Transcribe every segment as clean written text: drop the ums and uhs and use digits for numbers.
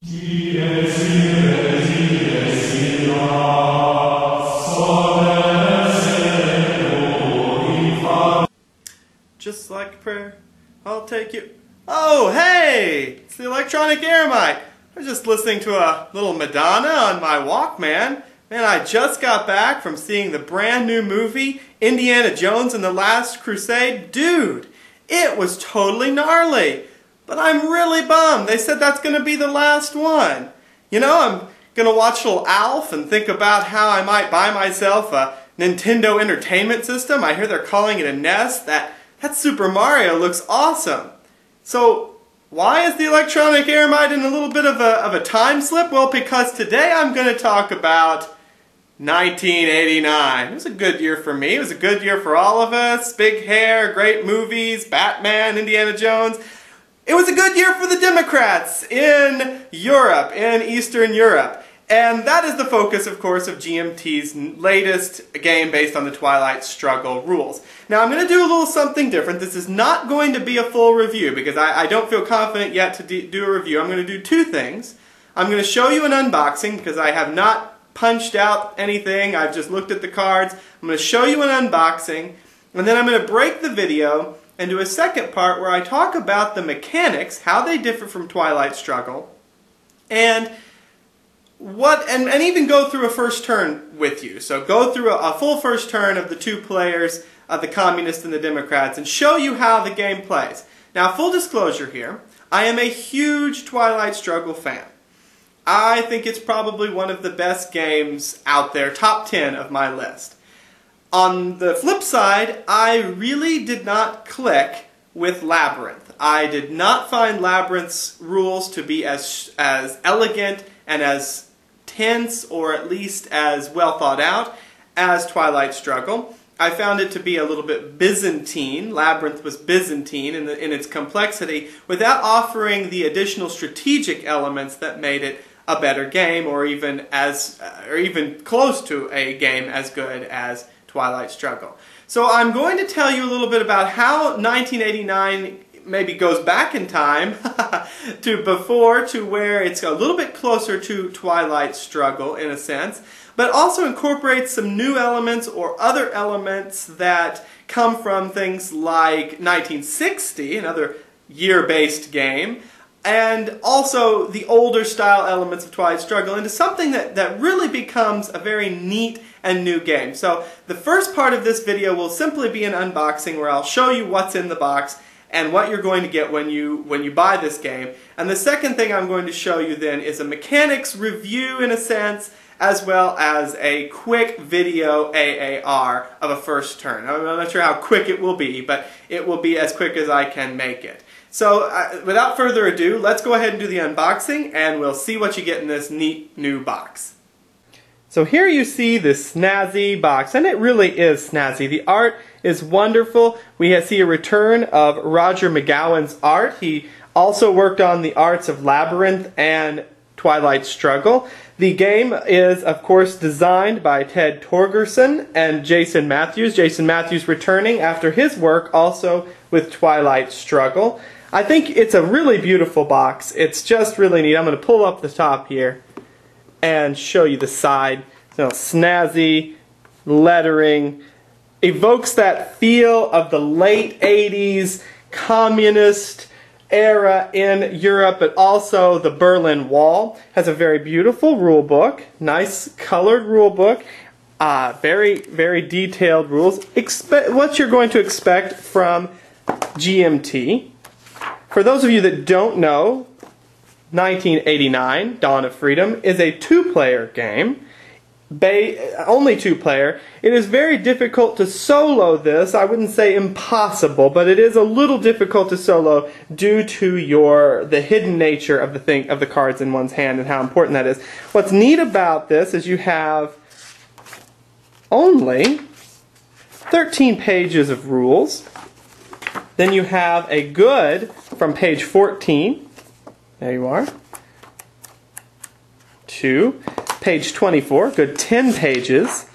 Just like a prayer, I'll take you. Oh, hey! It's the electronic Eremite. I was just listening to a little Madonna on my Walkman. Man, I just got back from seeing the brand new movie, Indiana Jones and the Last Crusade. Dude, it was totally gnarly. But I'm really bummed. They said that's going to be the last one. You know, I'm going to watch little Alf and think about how I might buy myself a Nintendo Entertainment System. I hear they're calling it a NES. That Super Mario looks awesome. So, why is the electronic Eremite in a little bit of a time slip? Well, because today I'm going to talk about 1989. It was a good year for me. It was a good year for all of us. Big hair, great movies, Batman, Indiana Jones. It was a good year for the Democrats in Europe, in Eastern Europe. And that is the focus, of course, of GMT's latest game based on the Twilight Struggle rules. Now, I'm going to do a little something different. This is not going to be a full review because I don't feel confident yet to do a review. I'm going to do two things. I'm going to show you an unboxing because I have not punched out anything. I've just looked at the cards. I'm going to show you an unboxing, and then I'm going to break the video and do a second part where I talk about the mechanics, how they differ from Twilight Struggle, and even go through a first turn with you. So go through a full first turn of the two players, the Communists and the Democrats, and show you how the game plays. Now, full disclosure here, I am a huge Twilight Struggle fan. I think it's probably one of the best games out there, top 10 of my list. On the flip side, I really did not click with Labyrinth. I did not find Labyrinth's rules to be as elegant and as tense, or at least as well thought out, as Twilight Struggle. I found it to be a little bit Byzantine. Labyrinth was Byzantine in its complexity, without offering the additional strategic elements that made it a better game, or even close to a game as good as Twilight Struggle. So I'm going to tell you a little bit about how 1989 maybe goes back in time to where it's a little bit closer to Twilight Struggle in a sense, but also incorporates some new elements or other elements that come from things like 1960, another year-based game, and also the older style elements of Twilight Struggle into something that really becomes a very neat and new game. So the first part of this video will simply be an unboxing where I'll show you what's in the box and what you're going to get when you buy this game. And the second thing I'm going to show you then is a mechanics review in a sense, as well as a quick video AAR of a first turn. I'm not sure how quick it will be, but it will be as quick as I can make it. So without further ado, let's go ahead and do the unboxing, and we'll see what you get in this neat new box. So here you see this snazzy box, and it really is snazzy. The art is wonderful. We see a return of Roger McGowan's art. He also worked on the arts of Labyrinth and Twilight Struggle. The game is, of course, designed by Ted Torgerson and Jason Matthews. Jason Matthews returning after his work also with Twilight Struggle. I think it's a really beautiful box. It's just really neat. I'm going to pull up the top here and show you the side. So snazzy lettering. Evokes that feel of the late 80s communist era in Europe, but also the Berlin Wall. Has a very beautiful rule book. Nice colored rule book. Very, very detailed rules. What you're going to expect from GMT. For those of you that don't know, 1989, Dawn of Freedom, is a two-player game. Only two-player. It is very difficult to solo this. I wouldn't say impossible, but it is a little difficult to solo due to the hidden nature of the cards in one's hand and how important that is. What's neat about this is you have only 13 pages of rules. Then you have a good from page 14. There you are. To page 24, good 10 pages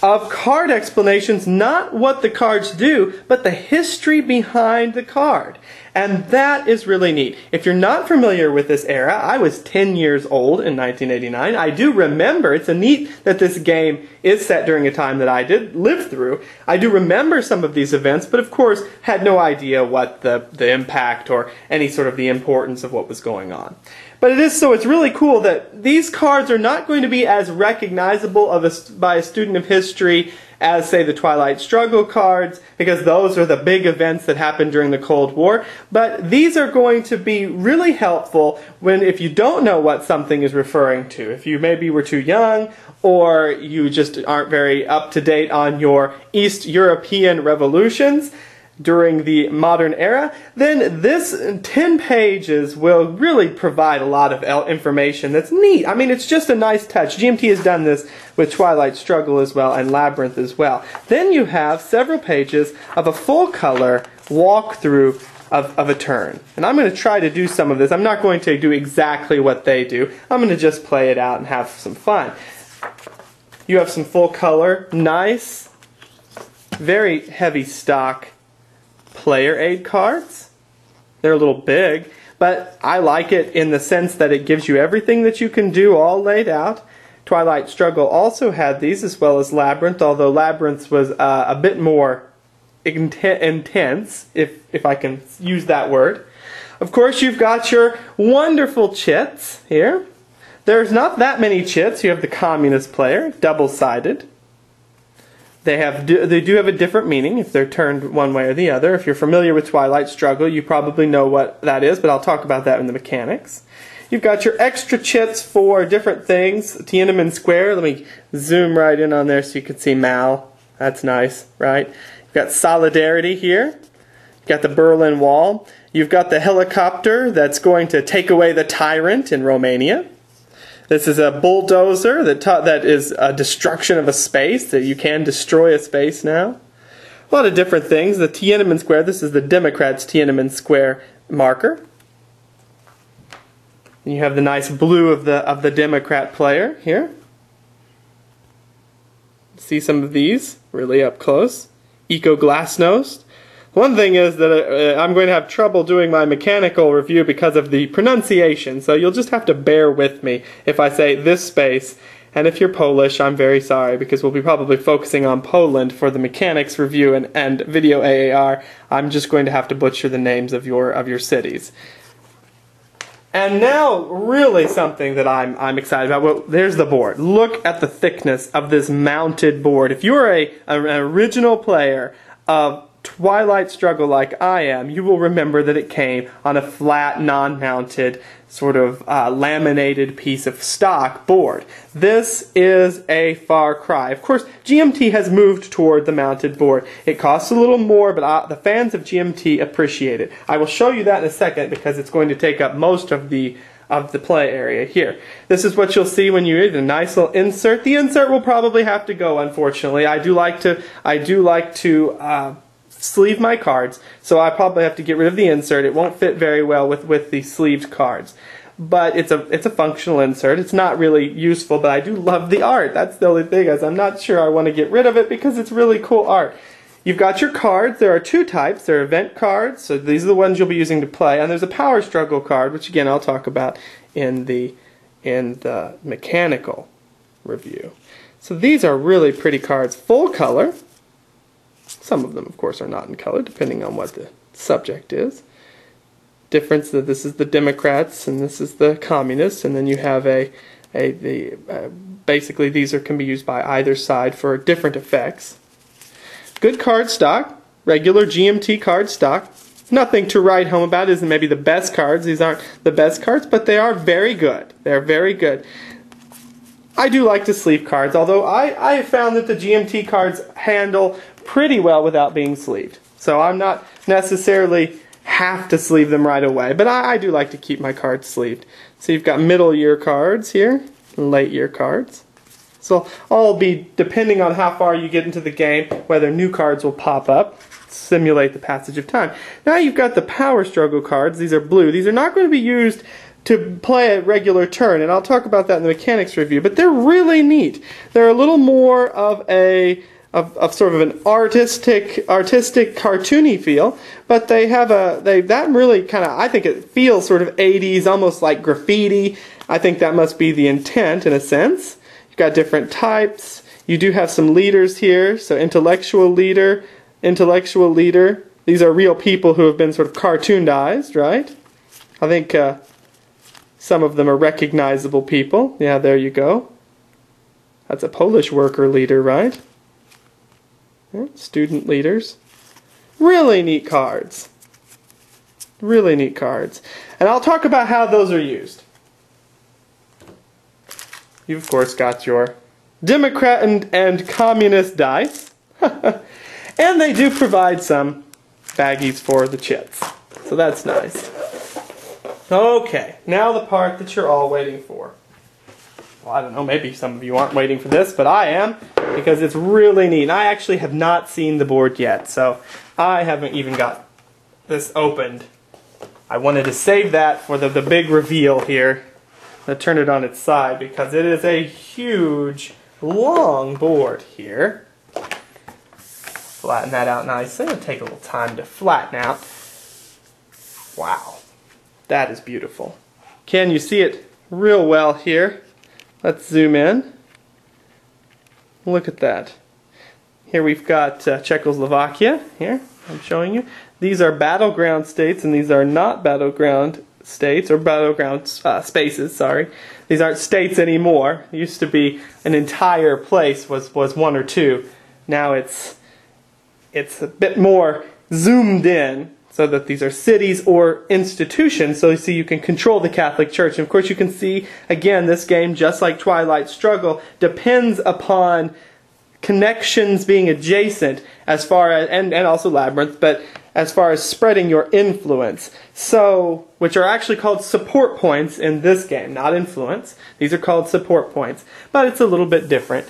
of card explanations, not what the cards do, but the history behind the card. And that is really neat. If you're not familiar with this era, I was 10 years old in 1989. I do remember, it's neat that this game is set during a time that I did live through. I do remember some of these events, but of course had no idea what the impact or any sort of the importance of what was going on. But it's really cool that these cards are not going to be as recognizable by a student of history as, say, the Twilight Struggle cards, because those are the big events that happened during the Cold War. But these are going to be really helpful if you don't know what something is referring to. If you maybe were too young, or you just aren't very up to date on your East European revolutions during the modern era, then this 10 pages will really provide a lot of information that's neat. I mean, it's just a nice touch. GMT has done this with Twilight Struggle as well, and Labyrinth as well. Then you have several pages of a full-color walkthrough of a turn. And I'm going to try to do some of this. I'm not going to do exactly what they do. I'm going to just play it out and have some fun. You have some full-color, nice, very heavy stock player aid cards. They're a little big, but I like it in the sense that it gives you everything that you can do all laid out. Twilight Struggle also had these, as well as Labyrinth, although Labyrinth was a bit more intense, if I can use that word. Of course, you've got your wonderful chits here. There's not that many chits. You have the Communist player, double-sided. They do have a different meaning if they're turned one way or the other. If you're familiar with Twilight Struggle, you probably know what that is, but I'll talk about that in the mechanics. You've got your extra chits for different things. Tiananmen Square, let me zoom right in on there so you can see Mao. That's nice, right? You've got Solidarity here. You've got the Berlin Wall. You've got the helicopter that's going to take away the tyrant in Romania. This is a bulldozer that is a destruction of a space, that you can destroy a space now. A lot of different things. The Tiananmen Square, this is the Democrats' Tiananmen Square marker. And you have the nice blue of the Democrat player here. See some of these really up close. Eco Glasnost. One thing is that I'm going to have trouble doing my mechanical review because of the pronunciation, so you'll just have to bear with me if I say this space. And if you're Polish, I'm very sorry, because we'll be probably focusing on Poland for the mechanics review and video AAR. I'm just going to have to butcher the names of your cities. And now, really something that I'm excited about. Well, there's the board. Look at the thickness of this mounted board. If you're an original player of Twilight Struggle like I am, you will remember that it came on a flat, non-mounted, sort of laminated piece of stock board. This is a far cry. Of course, GMT has moved toward the mounted board. It costs a little more, but the fans of GMT appreciate it. I will show you that in a second because it's going to take up most of the play area here. This is what you'll see when you read a nice little insert. The insert will probably have to go, unfortunately. I do like to sleeve my cards, so I probably have to get rid of the insert. It won't fit very well with the sleeved cards. But it's a functional insert. It's not really useful, but I do love the art. That's the only thing, is I'm not sure I want to get rid of it because it's really cool art. You've got your cards. There are two types. There are event cards, so these are the ones you'll be using to play, and there's a power struggle card, which again I'll talk about in the mechanical review. So these are really pretty cards, full color. Some of them, of course, are not in color, depending on what the subject is. Difference that this is the Democrats and this is the Communists, and then you have basically these can be used by either side for different effects. Good card stock, regular GMT card stock. Nothing to write home about. Isn't maybe the best cards. These aren't the best cards, but they are very good. They're very good. I do like to sleeve cards, although I have found that the GMT cards handle pretty well without being sleeved. So I'm not necessarily have to sleeve them right away, but I do like to keep my cards sleeved. So you've got middle year cards here, and late year cards. So all be depending on how far you get into the game, whether new cards will pop up, simulate the passage of time. Now you've got the power struggle cards. These are blue. These are not going to be used to play a regular turn, and I'll talk about that in the mechanics review, but they're really neat. They're a little more of sort of an artistic cartoony feel, but that really kind of, I think it feels sort of 80s, almost like graffiti. I think that must be the intent in a sense. You've got different types. You do have some leaders here, so intellectual leader. These are real people who have been sort of cartoonized, right? I think some of them are recognizable people. Yeah, there you go. That's a Polish worker leader, right? Yeah, student leaders. Really neat cards. Really neat cards. And I'll talk about how those are used. You've, of course, got your Democrat and Communist dice. And they do provide some baggies for the chits. So that's nice. Okay, now the part that you're all waiting for. Well, I don't know, maybe some of you aren't waiting for this, but I am, because it's really neat. And I actually have not seen the board yet, so I haven't even got this opened. I wanted to save that for the big reveal here. I'll turn it on its side, because it is a huge, long board here. Flatten that out nicely. It'll take a little time to flatten out. Wow. That is beautiful. Can you see it real well here? Let's zoom in. Look at that. Here we've got Czechoslovakia. Here, I'm showing you. These are battleground states, and these are not battleground states, or battleground spaces, sorry. These aren't states anymore. It used to be an entire place was one or two. Now it's a bit more zoomed in, so that these are cities or institutions, so you can control the Catholic Church. And of course you can see, again, this game, just like Twilight Struggle, depends upon connections being adjacent, as far as, and also Labyrinth, but as far as spreading your influence. So, which are actually called support points in this game, not influence. These are called support points, but it's a little bit different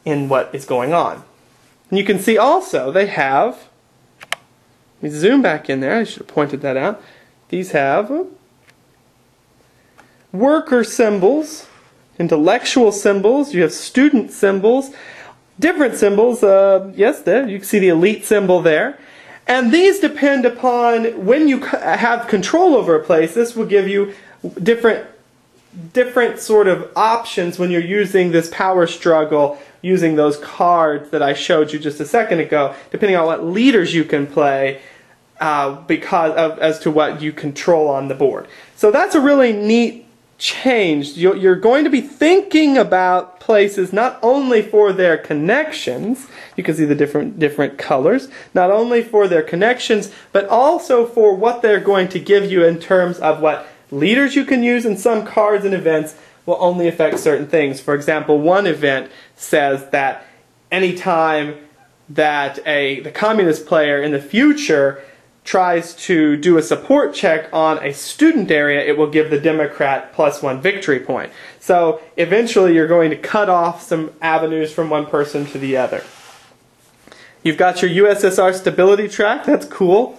in what is going on. And you can see also they have, let me zoom back in there, I should have pointed that out. These have worker symbols, intellectual symbols, you have student symbols, different symbols, yes, there, you can see the elite symbol there. And these depend upon when you have control over a place. This will give you different sort of options when you're using this power struggle, using those cards that I showed you just a second ago, depending on what leaders you can play, as to what you control on the board. So that's a really neat change. You're going to be thinking about places not only for their connections, you can see the different colors, not only for their connections, but also for what they're going to give you in terms of what leaders you can use, and some cards and events will only affect certain things. For example, one event says that anytime that the communist player in the future tries to do a support check on a student area, it will give the Democrat +1 victory point. So eventually you're going to cut off some avenues from one person to the other. You've got your USSR stability track. That's cool.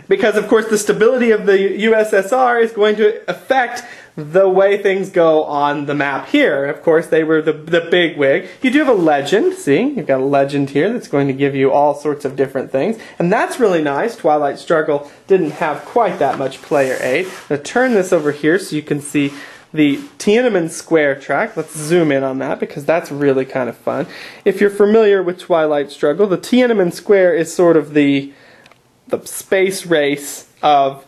Because of course the stability of the USSR is going to affect the way things go on the map here. Of course they were the big wig. You do have a legend, see? You've got a legend here that's going to give you all sorts of different things. And that's really nice. Twilight Struggle didn't have quite that much player aid. I'm going to turn this over here so you can see the Tiananmen Square track. Let's zoom in on that because that's really kind of fun. If you're familiar with Twilight Struggle, the Tiananmen Square is sort of the space race of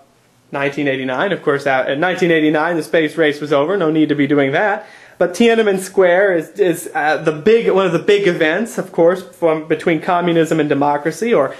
1989. Of course, in 1989 the space race was over. No need to be doing that. But Tiananmen Square is one of the big events, of course, between communism and democracy, or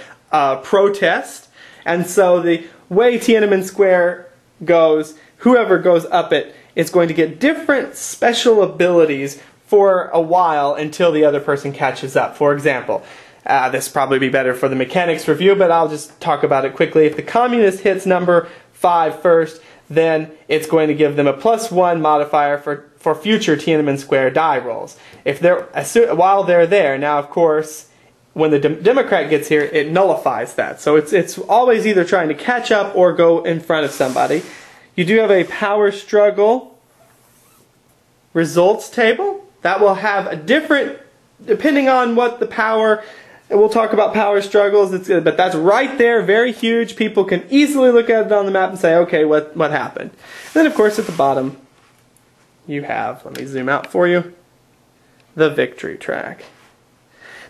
protest. And so the way Tiananmen Square goes, whoever goes up it is going to get different special abilities for a while until the other person catches up. For example, this will probably be better for the mechanics review, but I'll just talk about it quickly. If the communist hits number 5 first, then it's going to give them a +1 modifier for future Tiananmen Square die rolls. While they're there, now of course, when the Democrat gets here, it nullifies that. So it's always either trying to catch up or go in front of somebody. You do have a power struggle results table that will have a different, depending on what the power, and we'll talk about power struggles, but that's right there, very huge. People can easily look at it on the map and say, okay, what happened? And then, of course, at the bottom, you have, let me zoom out for you, the victory track.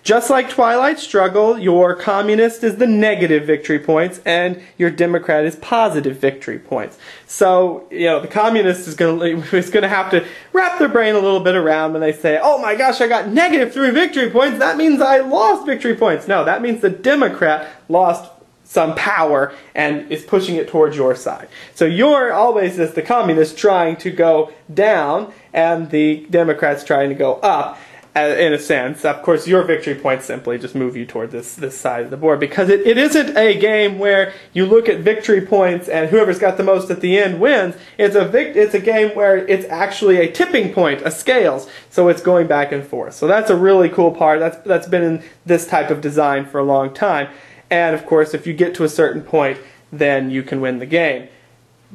Just like Twilight Struggle, your communist is the negative victory points and your Democrat is positive victory points. So, you know, the communist is going to have to wrap their brain a little bit around when they say, oh my gosh, I got -3 victory points, that means I lost victory points. No, that means the Democrat lost some power and is pushing it towards your side. So you're always, as the communist, trying to go down and the Democrats trying to go up. In a sense. Of course, your victory points simply just move you toward this side of the board, because it isn't a game where you look at victory points and whoever's got the most at the end wins. It's a game where it's actually a tipping point, a scales, so it's going back and forth. So that's a really cool part. That's been in this type of design for a long time. And of course, if you get to a certain point, then you can win the game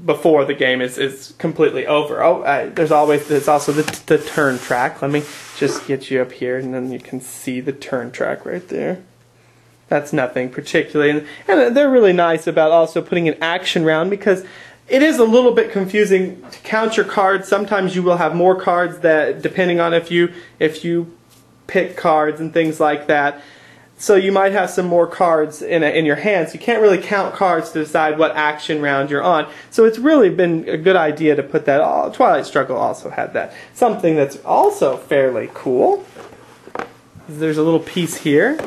before the game is completely over. There's also the turn track. Let me just get you up here, and then you can see the turn track right there. That's nothing particularly, and they're really nice about also putting an action round, because it is a little bit confusing to count your cards. Sometimes you will have more cards, that depending on if you pick cards and things like that. So you might have some more cards in your hands. You can't really count cards to decide what action round you're on. So it's really been a good idea to put that. Twilight Struggle also had that. Something that's also fairly cool is there's a little piece here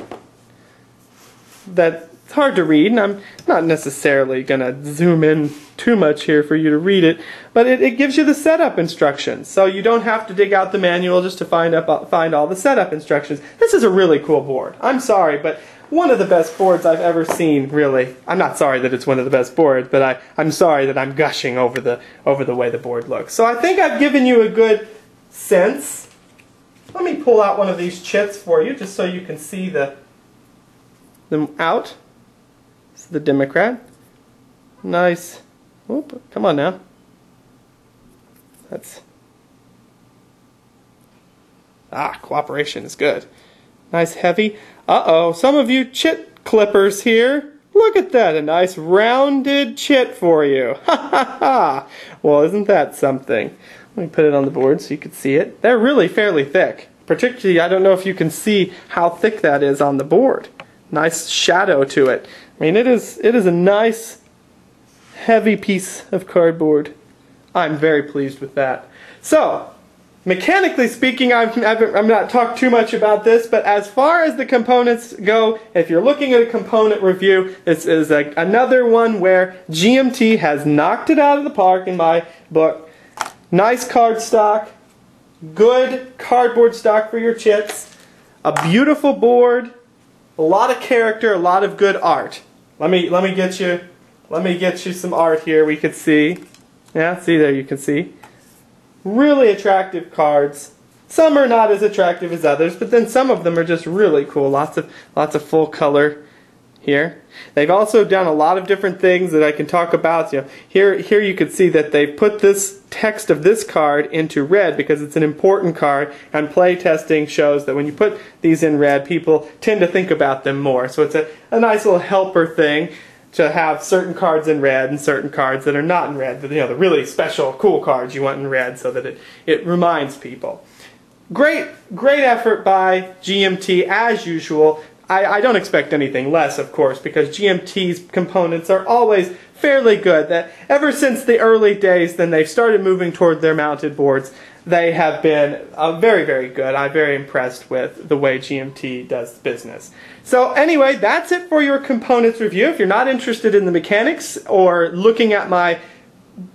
that's hard to read, and I'm not necessarily going to zoom in too much here for you to read it, but it gives you the setup instructions. So you don't have to dig out the manual just to find all the setup instructions. This is a really cool board. I'm sorry, but one of the best boards I've ever seen, really. I'm not sorry that it's one of the best boards, but I'm sorry that I'm gushing over the way the board looks. So I think I've given you a good sense. Let me pull out one of these chits for you, just so you can see them out. This is the Democrat. Nice. Whoop, come on now. Cooperation is good. Nice heavy. Uh-oh, some of you chit clippers here. Look at that, a nice rounded chit for you. Ha ha ha. Well, isn't that something? Let me put it on the board so you can see it. They're really fairly thick. Particularly, I don't know if you can see how thick that is on the board. Nice shadow to it. I mean, it is a nice, heavy piece of cardboard. I'm very pleased with that. So, mechanically speaking, I'm not talking too much about this, but as far as the components go, if you're looking at a component review, this is another one where GMT has knocked it out of the park in my book. Nice card stock, good cardboard stock for your chits, a beautiful board, a lot of character, a lot of good art. Let me get you some art here we could see. Yeah, see there, you can see. Really attractive cards. Some are not as attractive as others, but then some of them are just really cool. Lots of full color here. They've also done a lot of different things that I can talk about. You know, here you can see that they've put this text of this card into red because it's an important card, and play testing shows that when you put these in red, people tend to think about them more. So it's a nice little helper thing to have certain cards in red and certain cards that are not in red. You know, the really special, cool cards you want in red, so that it reminds people. Great effort by GMT as usual. I don't expect anything less, of course, because GMT's components are always fairly good. That ever since the early days, then they've started moving toward their mounted boards. They have been very, very good. I'm very impressed with the way GMT does business. So anyway, that's it for your components review. If you're not interested in the mechanics or looking at my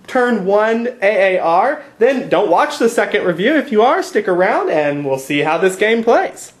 Turn 1 AAR, then don't watch the second review. If you are, stick around and we'll see how this game plays.